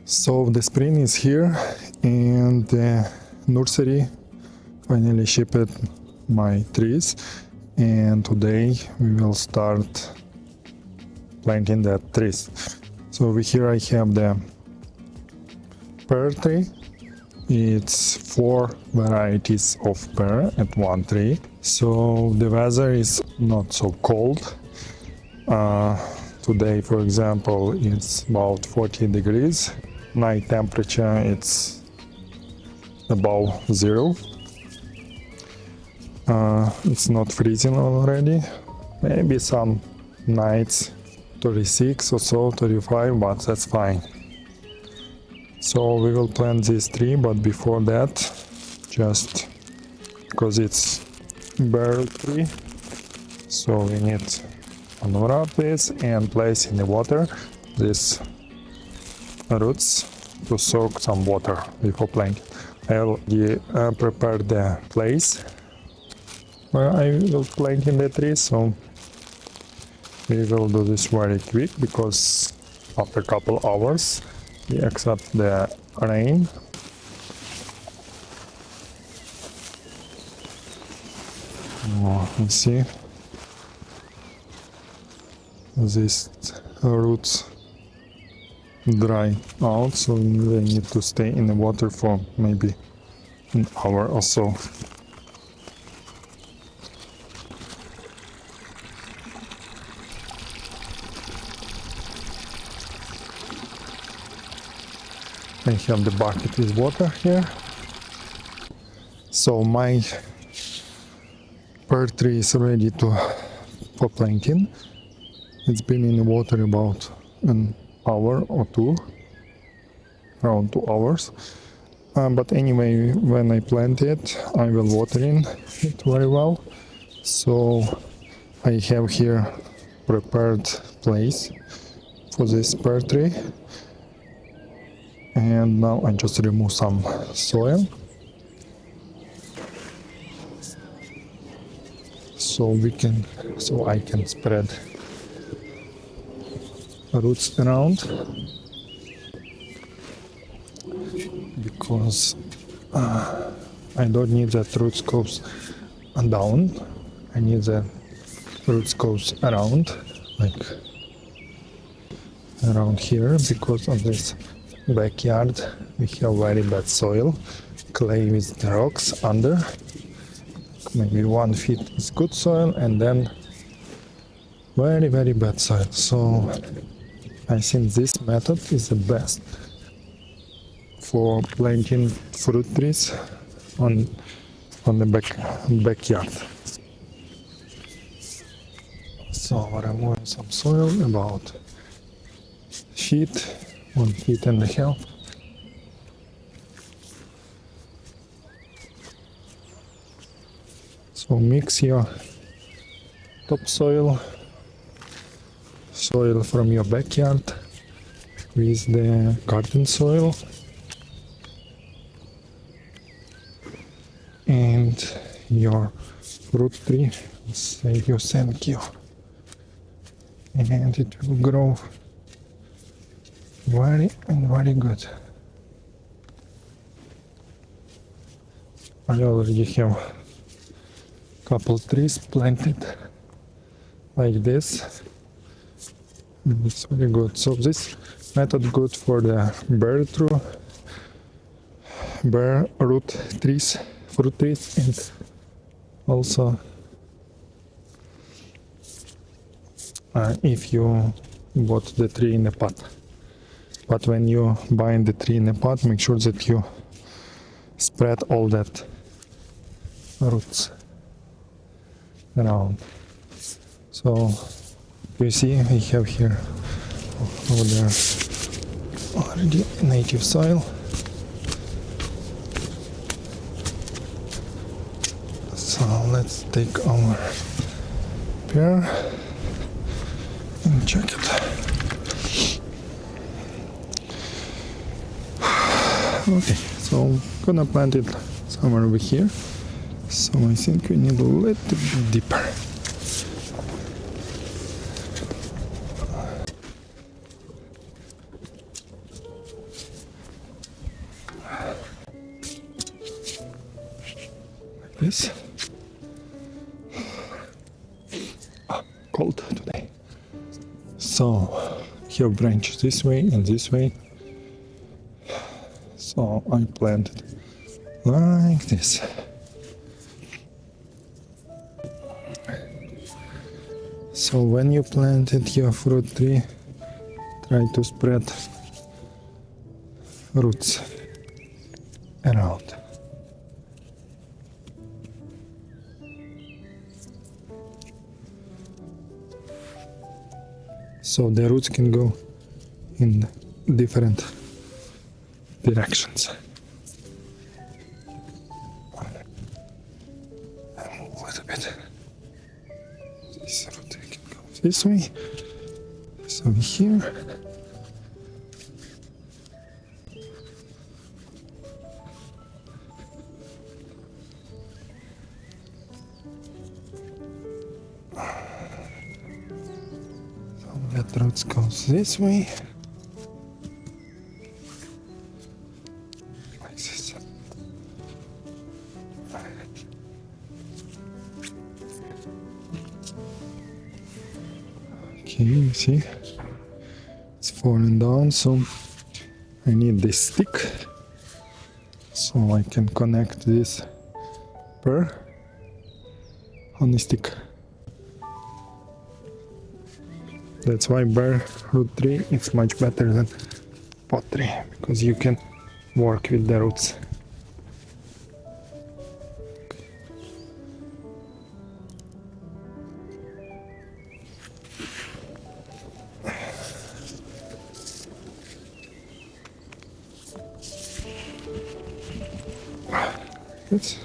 So the spring is here and the nursery finally shipped my trees, and today we will start planting the trees. So over here I have the pear tree. It's 4 varieties of pear at one tree. So the weather is not so cold. Today, for example, it's about 40 degrees. Night temperature it's above 0. It's not freezing already. Maybe some nights 36 or so, 35, but that's fine. So we will plant this tree, but before that, just because it's bare tree, so we need to unwrap this and place in the water these roots to soak some water before planting. I already prepared the place where I will plant in the tree, so we will do this very quick because after a couple hours we accept the rain. You see these roots dry out, so they need to stay in the water for maybe an hour or so. I have the bucket with water here. So my pear tree is ready for planting. It's been in the water about an hour or two, around 2 hours. But anyway, when I plant it, I will water it very well. So I have here prepared place for this pear tree. And now I just remove some soil, so I can spread roots around, because I don't need that roots goes down. I need the roots goes around, like around here, because of this backyard we have very bad soil, clay with the rocks under. Maybe 1 feet is good soil and then very bad soil. So I think this method is the best for planting fruit trees on the backyard. So remove some soil, about 1.5 feet. So mix your topsoil, soil from your backyard with the garden soil, and your fruit tree will say you thank you, and it will grow very good. I already have couple trees planted like this. It's very good. So this method good for the bare root trees, fruit trees, and also if you bought the tree in a pot. But when you buy the tree in a pot, make sure that you spread all that roots around. So you see I have here over there already native soil. So let's take our pear and check it. Okay, so I'm gonna plant it somewhere over here. So I think we need a little bit deeper. this. Cold today. So here branches this way and this way. So I planted like this. So when you planted your fruit tree, try to spread roots around. So the roots can go in different directions. And move a little bit. This root can go this way, this over here. That root goes this way. Like this. Okay, you see? It's falling down, so I need this stick so I can connect this pear on the stick. That's why bare root tree is much better than pot tree, because you can work with the roots. Good.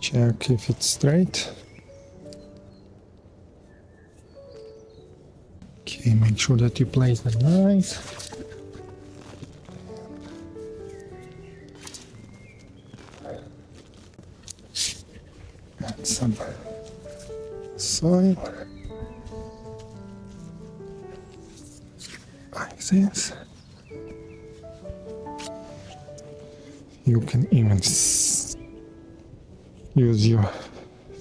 Check if it's straight. Okay, make sure that you place them right. Add some soil. Like this. You can even use your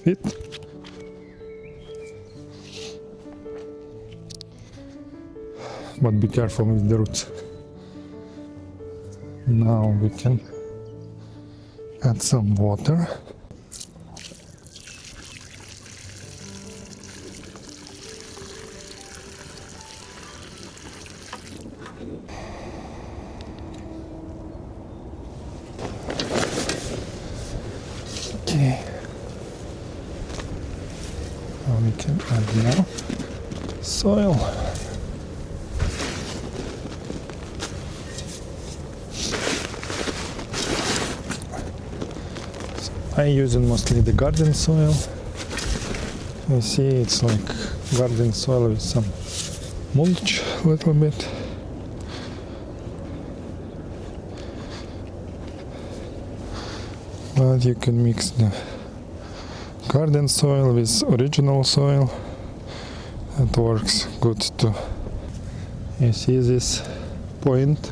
feet. But be careful with the roots. Now we can add some water. Okay. Now we can add now soil. I use mostly the garden soil. You see, it's like garden soil with some mulch a little bit. But you can mix the garden soil with original soil. It works good too. You see this point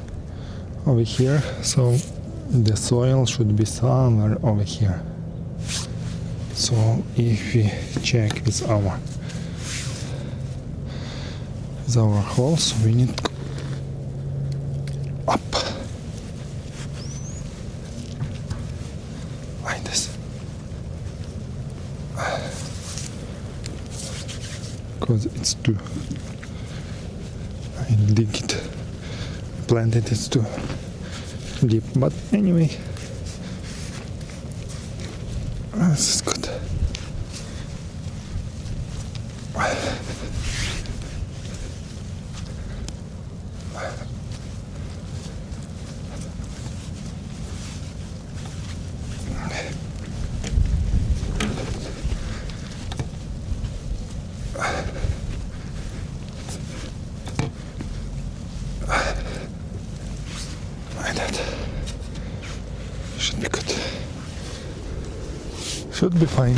over here, so the soil should be somewhere over here. So if we check with our holes, we need to go up like this, because it's too, I dig it, planted it's too deep, but anyway, this is good. Should be fine.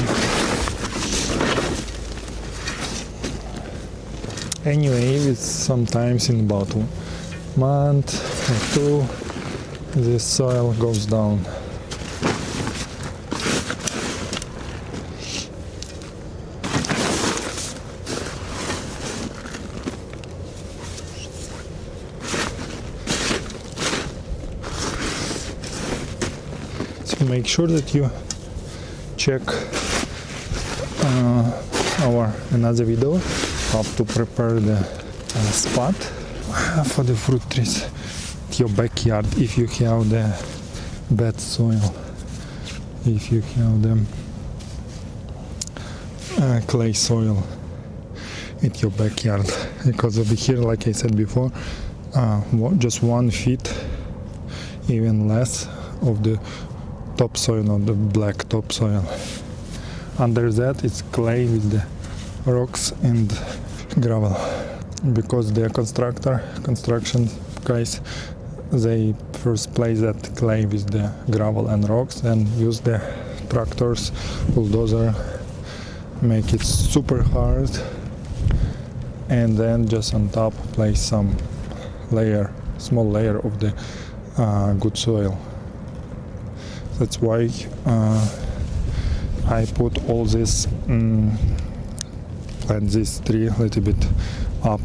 Anyway, it's sometimes in about a month or two, the soil goes down. So make sure that you check our another video how to prepare the spot for the fruit trees in your backyard if you have the bad soil, if you have the clay soil in your backyard, because over here, like I said before, just 1 feet, even less, of the topsoil, of the black topsoil. Under that it's clay with the rocks and gravel, because the construction guys, they first place that clay with the gravel and rocks and use the tractors, bulldozer, make it super hard, and then just on top place some small layer of the good soil. That's why I put all this plant this tree a little bit up,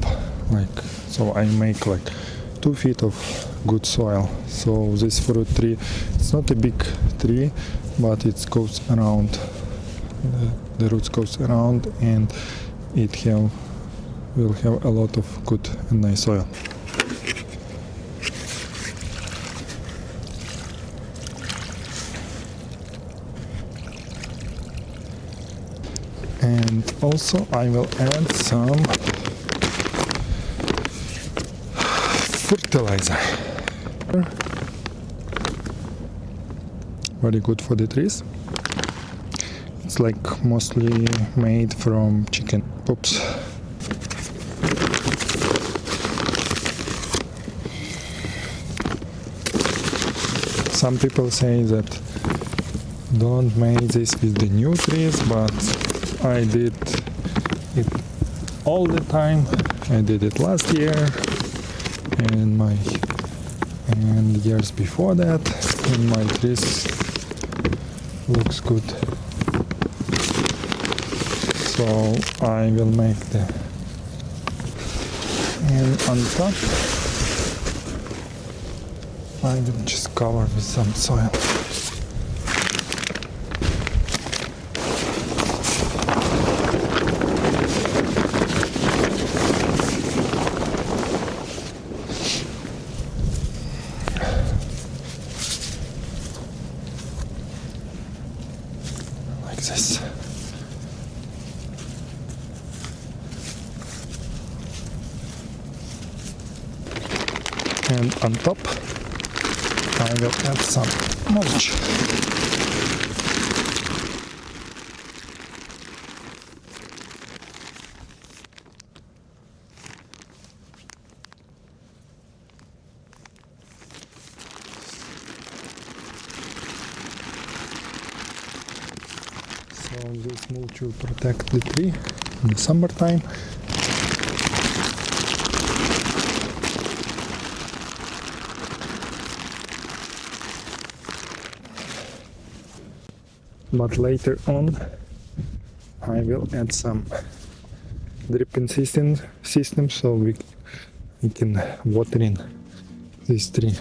like so I make like 2 feet of good soil. So this fruit tree, it's not a big tree, but it goes around, the roots goes around, and it will have a lot of good and nice soil. And also I will add some fertilizer. Very good for the trees. It's like mostly made from chicken poops. Some people say that don't make this with the new trees, but I did it all the time. I did it last year and years before that, and my trees looks good. So I will make and on top I will just cover with some soil. This. And on top I will add some mulch. So this mulch will protect the tree in the summertime. But later on I will add some dripping system so we can water in this tree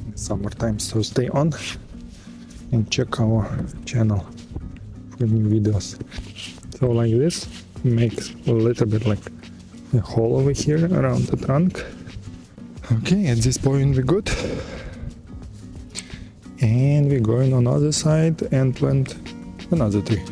in summertime. So stay on and check our channel for new videos. So like this, make a little bit like a hole over here around the trunk. Okay, at this point we're good. And we're going on other side and plant another tree.